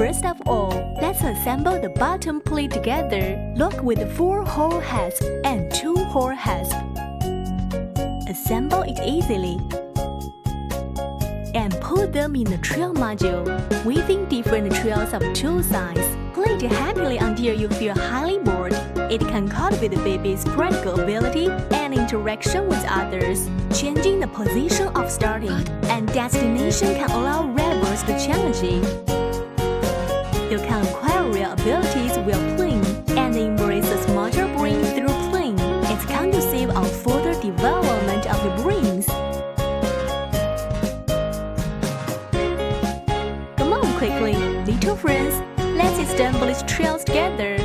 First of all, let's assemble the bottom plate together. Look with 4 hole hasps and 2 hole hasps. Assemble it easily and put them in the trail module, weaving different trails of 2 sides. Play it happily until you feel highly bored. It can cultivate the baby's practical ability and interaction with others. Changing the position of starting and destination can allow rebels to challenge you. You can acquire real abilities while playing and embrace a smarter brain through playing. It's conducive on further development of the brains. Come on quickly, little friends. Let's assemble these trails together.